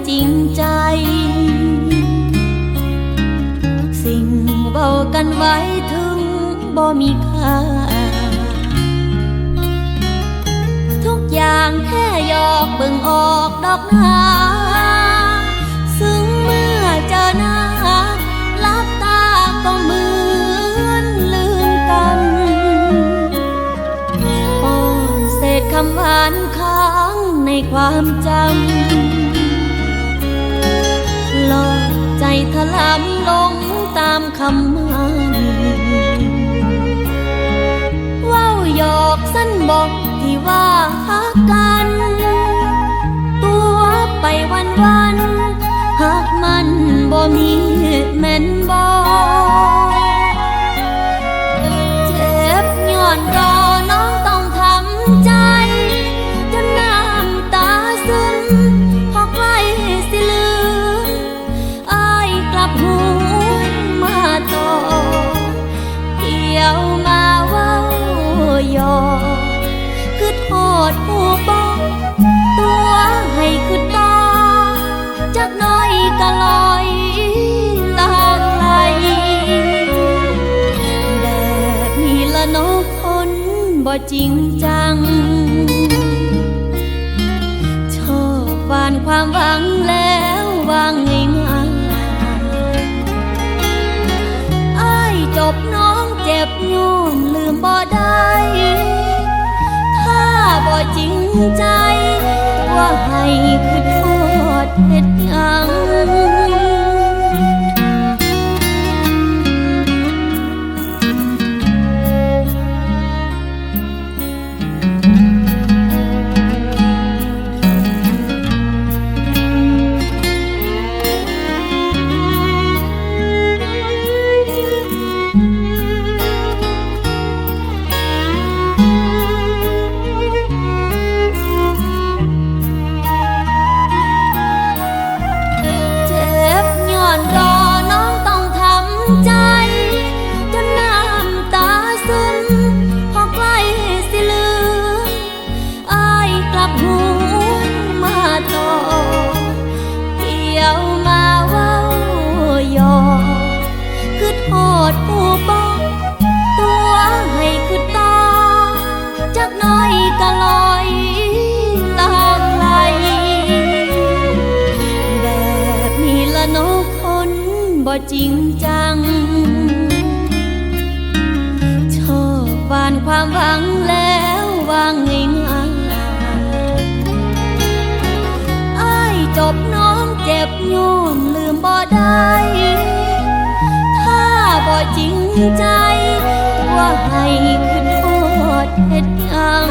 จริงใจสิ่งเบากันไว้ถึงบ่มีค่าทุกอย่างแค่หยอกเบิ่งออกดอกหนาซึ่งเมื่อเจอหน้าลับตาก็เหมือนลืมกันป้อนเศษคำหวานค้างในความจำหลอกใจถลำลงตามคำมันว่าวหยอกสั้นบอกที่ว่าฮักกันตัวไปวันหากมันบ่มีแม่นบ่เจ็บย้อนรอน้องต้องทำใจจนน้ำตาซึมพอใกล้สิลืมอ้ายกลับหวนมาต่อเกี่ยวมาเว้าหยอกคือโทษผู้บอกตัวให้คือต่อจักน้อยก็ลอยลางไหลแบบนี้ละน้องคนบ่จริงจังชอบหวานความหวังแล้ววางง่ายๆอ้ายจบน้องเจ็บย้อนลืมบ่ได้ถ้าบ่จริงใจว่าให้คือโทษเฮ็ดหยังรอน้องต้องทำใจจนน้ำตาซึมพอใกล้สิลืมอ้ายกลับหวนมาต่อเกี่ยวมาเว้าหยอกคือโทษผู้บอกตัวให้คือต่อจักน้อยก็ลอยลางไหลแบบนี้ละน้องบ่จริงจังชอบหวานความหวังแล้ววางง่ายๆอ้ายจบน้องเจ็บย้อนลืมบ่ได้ถ้าบ่จริงใจว่าให้คือโทษเฮ็ดหยัง